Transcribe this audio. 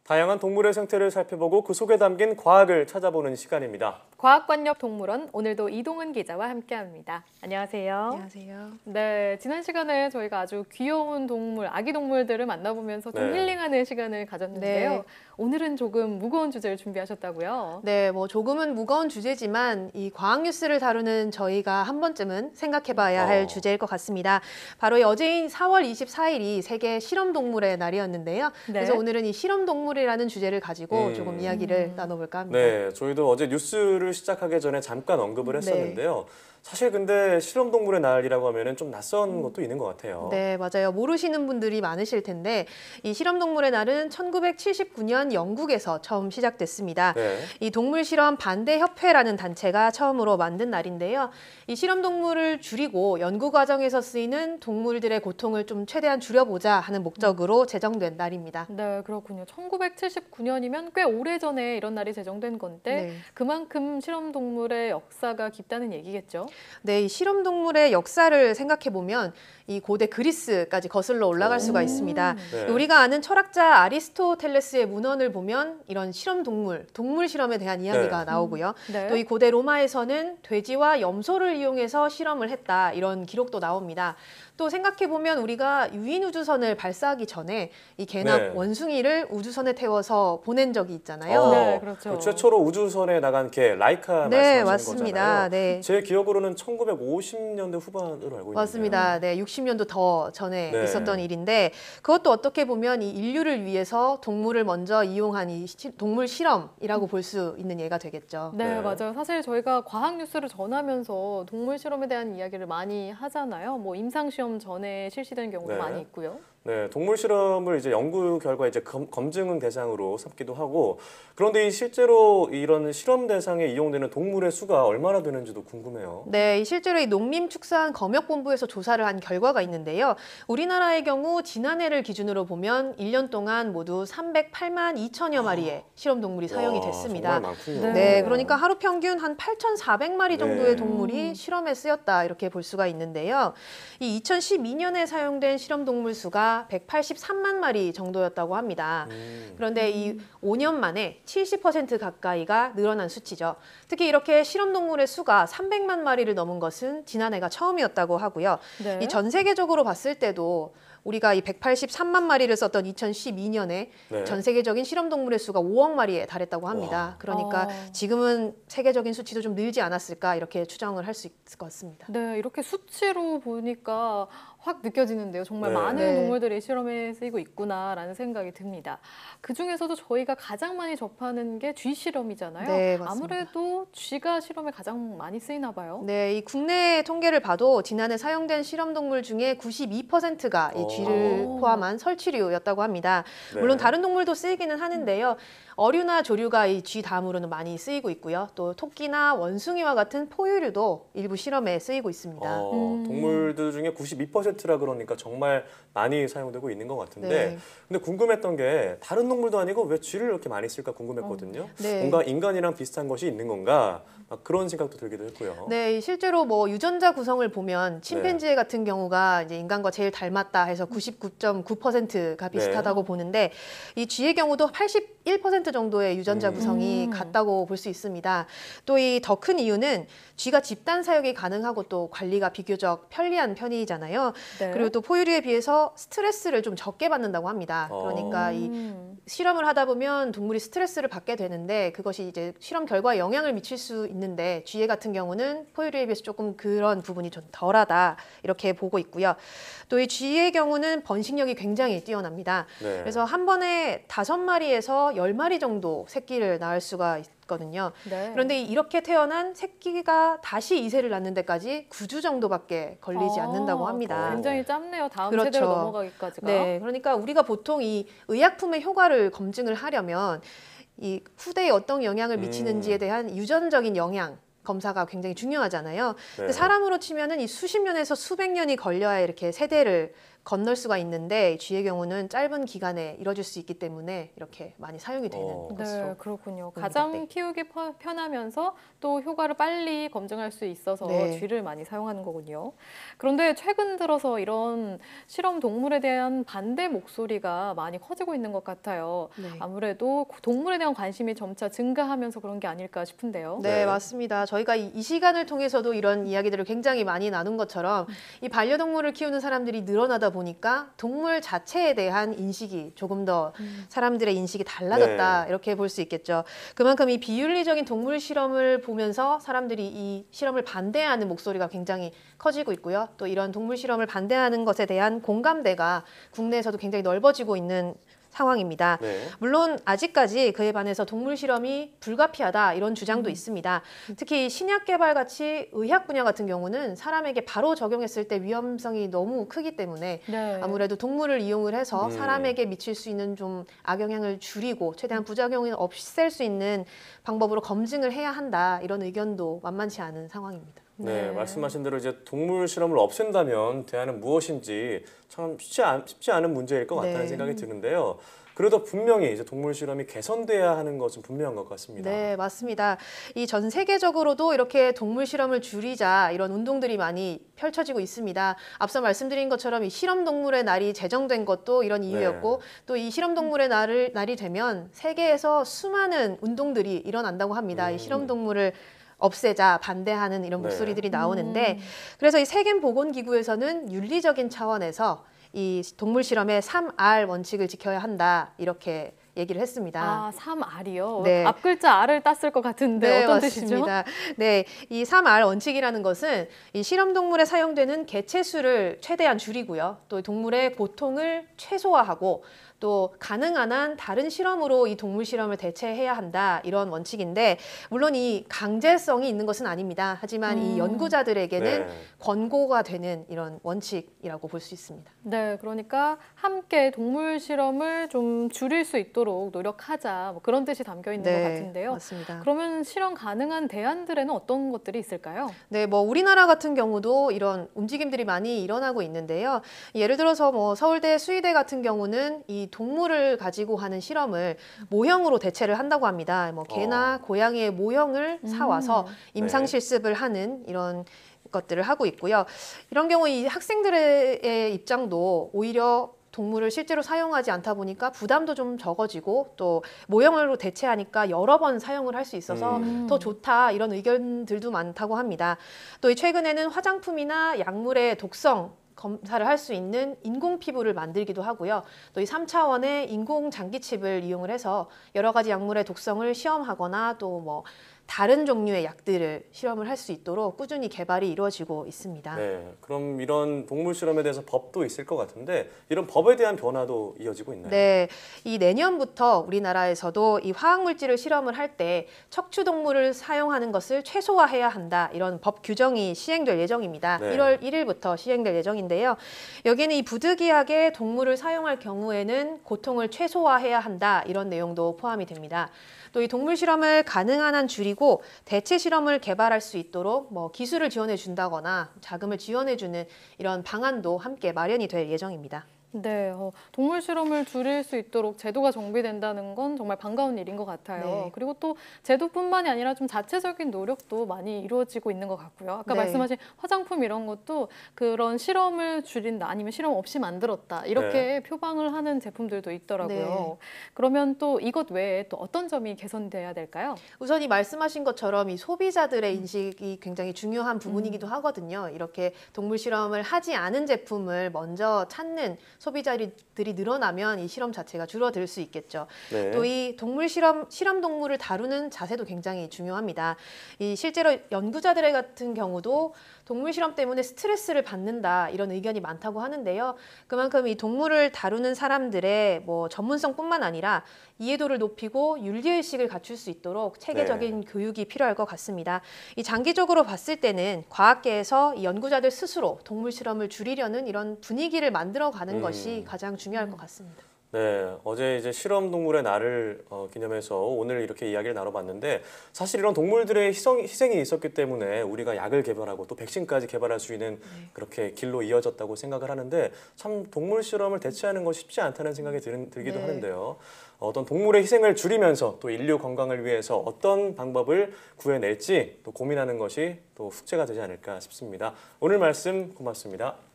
다양한 동물의 생태를 살펴보고 그 속에 담긴 과학을 찾아보는 시간입니다. 과학관역동물원, 오늘도 이동은 기자와 함께합니다. 안녕하세요. 안녕하세요. 네, 지난 시간에 저희가 아주 귀여운 동물, 아기 동물들을 만나보면서 좀 힐링하는 시간을 가졌는데요. 네. 오늘은 조금 무거운 주제를 준비하셨다고요? 네, 조금은 무거운 주제지만 이 과학 뉴스를 다루는 저희가 한 번쯤은 생각해봐야 할 주제일 것 같습니다. 바로 어제인 4월 24일이 세계 실험동물의 날이었는데요. 네. 그래서 오늘은 이 실험동물이라는 주제를 가지고 조금 이야기를 나눠볼까 합니다. 네, 저희도 어제 뉴스를 시작하기 전에 잠깐 언급을 했었는데요. 사실 근데 실험동물의 날이라고 하면은 좀 낯선 것도 있는 것 같아요. 네, 맞아요. 모르시는 분들이 많으실 텐데 이 실험동물의 날은 1979년 영국에서 처음 시작됐습니다. 네. 이 동물실험 반대협회라는 단체가 처음으로 만든 날인데요. 이 실험동물을 줄이고 연구 과정에서 쓰이는 동물들의 고통을 좀 최대한 줄여보자 하는 목적으로 제정된 날입니다. 네, 그렇군요. 1979년이면 꽤 오래전에 이런 날이 제정된 건데 네. 그만큼 실험동물의 역사가 깊다는 얘기겠죠? 네, 이 실험동물의 역사를 생각해보면 이 고대 그리스까지 거슬러 올라갈 수가 있습니다. 네. 우리가 아는 철학자 아리스토텔레스의 문헌을 보면 이런 실험동물, 동물 실험에 대한 이야기가 나오고요. 네. 또 이 고대 로마에서는 돼지와 염소를 이용해서 실험을 했다, 이런 기록도 나옵니다. 또 생각해보면 우리가 유인우주선을 발사하기 전에 이 개나 원숭이를 우주선에 태워서 보낸 적이 있잖아요. 네, 그렇죠. 그 최초로 우주선에 나간 개 라이카 네, 말씀하시는 맞습니다. 거잖아요. 네. 제 기억으로는 1950년대 후반으로 알고 있는데요. 맞습니다. 네, 60년도 더 전에 네. 있었던 일인데 그것도 어떻게 보면 이 인류를 위해서 동물을 먼저 이용한 이 동물 실험이라고 볼 수 있는 예가 되겠죠. 네, 네. 맞아요. 사실 저희가 과학 뉴스를 전하면서 동물 실험에 대한 이야기를 많이 하잖아요. 뭐 임상 시험 전에 실시된 경우도 네. 많이 있고요. 네, 동물 실험을 이제 연구 결과 이제 검증 대상으로 삼기도 하고, 그런데 실제로 이런 실험 대상에 이용되는 동물의 수가 얼마나 되는지도 궁금해요. 네, 실제로 이 농림축산검역본부에서 조사를 한 결과가 있는데요. 우리나라의 경우 지난해를 기준으로 보면 1년 동안 모두 308만 2천여 마리의 실험동물이 사용이 됐습니다. 정말 많군요. 네. 네, 그러니까 하루 평균 한 8,400마리 정도의 네. 동물이 실험에 쓰였다, 이렇게 볼 수가 있는데요. 이 2012년에 사용된 실험동물 수가 183만 마리 정도였다고 합니다. 그런데 이 5년 만에 70% 가까이가 늘어난 수치죠. 특히 이렇게 실험동물의 수가 300만 마리를 넘은 것은 지난해가 처음이었다고 하고요. 네. 이 전 세계적으로 봤을 때도 우리가 이 183만 마리를 썼던 2012년에 네. 전 세계적인 실험동물의 수가 5억 마리에 달했다고 합니다. 와. 그러니까 지금은 세계적인 수치도 좀 늘지 않았을까, 이렇게 추정을 할 수 있을 것 같습니다. 네, 이렇게 수치로 보니까 확 느껴지는데요. 정말 네. 많은 네. 동물들이 실험에 쓰이고 있구나라는 생각이 듭니다. 그중에서도 저희가 가장 많이 접하는 게 쥐 실험이잖아요. 네, 맞습니다. 아무래도 쥐가 실험에 가장 많이 쓰이나 봐요. 네, 이 국내 통계를 봐도 지난해 사용된 실험동물 중에 92%가 이 쥐를 포함한 설치류였다고 합니다. 네. 물론 다른 동물도 쓰이기는 하는데요. 어류나 조류가 이 쥐 다음으로는 많이 쓰이고 있고요. 또 토끼나 원숭이와 같은 포유류도 일부 실험에 쓰이고 있습니다. 동물들 중에 92%라 그러니까 정말 많이 사용되고 있는 것 같은데, 네. 근데 궁금했던 게 다른 동물도 아니고 왜 쥐를 이렇게 많이 쓸까 궁금했거든요. 네. 뭔가 인간이랑 비슷한 것이 있는 건가, 막 그런 생각도 들기도 했고요. 네, 실제로 유전자 구성을 보면 침팬지 같은 경우가 이제 인간과 제일 닮았다 해서 99.9%가 비슷하다고 보는데 이 쥐의 경우도 81% 정도의 유전자 구성이 같다고 볼 수 있습니다. 또 이 더 큰 이유는 쥐가 집단 사육이 가능하고 또 관리가 비교적 편리한 편이잖아요. 네. 그리고 또 포유류에 비해서 스트레스를 좀 적게 받는다고 합니다. 그러니까 이 실험을 하다 보면 동물이 스트레스를 받게 되는데 그것이 이제 실험 결과에 영향을 미칠 수 있는데 쥐의 같은 경우는 포유류에 비해서 조금 그런 부분이 좀 덜하다, 이렇게 보고 있고요. 또 이 쥐의 경우는 번식력이 굉장히 뛰어납니다. 네. 그래서 한 번에 5마리에서 10마리 정도 새끼를 낳을 수가 있거든요. 네. 그런데 이렇게 태어난 새끼가 다시 이세를 낳는 데까지 9주 정도밖에 걸리지 않는다고 합니다. 굉장히 짧네요. 다음 그렇죠. 세대로 넘어가기까지가. 네, 그러니까 우리가 보통 이 의약품의 효과를 검증을 하려면 이 후대에 어떤 영향을 미치는지에 대한 유전적인 영향 검사가 굉장히 중요하잖아요. 근데 사람으로 치면은 이 수십 년에서 수백 년이 걸려야 이렇게 세대를 건널 수가 있는데 쥐의 경우는 짧은 기간에 이뤄질 수 있기 때문에 이렇게 많이 사용이 되는 것으로. 네, 그렇군요. 봅니다. 가장 네. 키우기 편하면서 또 효과를 빨리 검증할 수 있어서 네. 쥐를 많이 사용하는 거군요. 그런데 최근 들어서 이런 실험 동물에 대한 반대 목소리가 많이 커지고 있는 것 같아요. 네. 아무래도 동물에 대한 관심이 점차 증가하면서 그런 게 아닐까 싶은데요. 네, 네. 맞습니다. 저희가 이 시간을 통해서도 이런 이야기들을 굉장히 많이 나눈 것처럼 이 반려동물을 키우는 사람들이 늘어나다 보니까 동물 자체에 대한 인식이 조금 더 사람들의 인식이 달라졌다 네. 이렇게 볼 수 있겠죠. 그만큼 이 비윤리적인 동물 실험을 보면서 사람들이 이 실험을 반대하는 목소리가 굉장히 커지고 있고요. 또 이런 동물 실험을 반대하는 것에 대한 공감대가 국내에서도 굉장히 넓어지고 있는 상황입니다. 네. 물론 아직까지 그에 반해서 동물 실험이 불가피하다 이런 주장도 있습니다. 특히 신약 개발 같이 의학 분야 같은 경우는 사람에게 바로 적용했을 때 위험성이 너무 크기 때문에 네. 아무래도 동물을 이용을 해서 음. 사람에게 미칠 수 있는 좀 악영향을 줄이고 최대한 부작용을 없앨 수 있는 방법으로 검증을 해야 한다 이런 의견도 만만치 않은 상황입니다. 네, 말씀하신 대로 이제 동물 실험을 없앤다면 대안은 무엇인지 참 쉽지 않은 문제일 것 같다는 네. 생각이 드는데요. 그래도 분명히 이제 동물 실험이 개선돼야 하는 것은 분명한 것 같습니다. 네, 맞습니다. 이 전 세계적으로도 이렇게 동물 실험을 줄이자 이런 운동들이 많이 펼쳐지고 있습니다. 앞서 말씀드린 것처럼 이 실험 동물의 날이 제정된 것도 이런 이유였고 또 이 실험 동물의 날이 되면 세계에서 수많은 운동들이 일어난다고 합니다. 이 실험 동물을 없애자 반대하는 이런 네. 목소리들이 나오는데 그래서 이 세계보건기구에서는 윤리적인 차원에서 이 동물 실험의 3R 원칙을 지켜야 한다 이렇게 얘기를 했습니다. 아, 3R이요? 네. 앞 글자 R을 땄을 것 같은데 어떤 뜻이죠? 맞습니다. 네, 이 3R 원칙이라는 것은 이 실험 동물에 사용되는 개체 수를 최대한 줄이고요. 또 동물의 고통을 최소화하고 또 가능한 한 다른 실험으로 이 동물 실험을 대체해야 한다 이런 원칙인데 물론 이 강제성이 있는 것은 아닙니다. 하지만 이 연구자들에게는 네. 권고가 되는 이런 원칙이라고 볼 수 있습니다. 네, 그러니까 함께 동물 실험을 좀 줄일 수 있도록 노력하자 뭐 그런 뜻이 담겨 있는 것 같은데요. 맞습니다. 그러면 실험 가능한 대안들에는 어떤 것들이 있을까요? 네, 뭐 우리나라 같은 경우도 이런 움직임들이 많이 일어나고 있는데요. 예를 들어서 뭐 서울대 수의대 같은 경우는 이 동물을 가지고 하는 실험을 모형으로 대체를 한다고 합니다. 뭐 개나 고양이의 모형을 사와서 임상 네. 실습을 하는 이런 것들을 하고 있고요. 이런 경우 이 학생들의 입장도 오히려 동물을 실제로 사용하지 않다 보니까 부담도 좀 적어지고 또 모형으로 대체하니까 여러 번 사용을 할 수 있어서 더 좋다 이런 의견들도 많다고 합니다. 또 최근에는 화장품이나 약물의 독성 검사를 할 수 있는 인공 피부를 만들기도 하고요. 또 이 3차원의 인공 장기칩을 이용을 해서 여러 가지 약물의 독성을 시험하거나 또 뭐 다른 종류의 약들을 실험을 할 수 있도록 꾸준히 개발이 이루어지고 있습니다. 네, 그럼 이런 동물 실험에 대해서 법도 있을 것 같은데 이런 법에 대한 변화도 이어지고 있나요? 네, 이 내년부터 우리나라에서도 이 화학물질을 실험을 할 때 척추 동물을 사용하는 것을 최소화해야 한다 이런 법 규정이 시행될 예정입니다. 네. 1월 1일부터 시행될 예정인데요. 여기는 이 부득이하게 동물을 사용할 경우에는 고통을 최소화해야 한다 이런 내용도 포함이 됩니다. 또 이 동물 실험을 가능한 한 줄이고 대체 실험을 개발할 수 있도록 뭐 기술을 지원해 준다거나 자금을 지원해 주는 이런 방안도 함께 마련이 될 예정입니다. 네, 동물 실험을 줄일 수 있도록 제도가 정비된다는 건 정말 반가운 일인 것 같아요. 네. 그리고 또 제도뿐만이 아니라 좀 자체적인 노력도 많이 이루어지고 있는 것 같고요. 아까 네. 말씀하신 화장품 이런 것도 그런 실험을 줄인다 아니면 실험 없이 만들었다 이렇게 표방을 하는 제품들도 있더라고요. 네. 그러면 또 이것 외에 또 어떤 점이 개선돼야 될까요? 우선 이 말씀하신 것처럼 이 소비자들의 인식이 굉장히 중요한 부분이기도 하거든요. 이렇게 동물 실험을 하지 않은 제품을 먼저 찾는 소비자들이 늘어나면 이 실험 자체가 줄어들 수 있겠죠. 네. 또 이 동물 실험 동물을 다루는 자세도 굉장히 중요합니다. 이 실제로 연구자들 같은 경우도 동물 실험 때문에 스트레스를 받는다 이런 의견이 많다고 하는데요. 그만큼 이 동물을 다루는 사람들의 뭐 전문성뿐만 아니라 이해도를 높이고 윤리의식을 갖출 수 있도록 체계적인 교육이 필요할 것 같습니다. 이 장기적으로 봤을 때는 과학계에서 이 연구자들 스스로 동물 실험을 줄이려는 이런 분위기를 만들어가는 것이 가장 중요할 것 같습니다. 네, 어제 이제 실험 동물의 날을 기념해서 오늘 이렇게 이야기를 나눠봤는데 사실 이런 동물들의 희생이 있었기 때문에 우리가 약을 개발하고 또 백신까지 개발할 수 있는 그렇게 길로 이어졌다고 생각을 하는데 참 동물 실험을 대체하는 거 쉽지 않다는 생각이 들기도 네. 하는데요. 어떤 동물의 희생을 줄이면서 또 인류 건강을 위해서 어떤 방법을 구해낼지 또 고민하는 것이 또 숙제가 되지 않을까 싶습니다. 오늘 말씀 고맙습니다.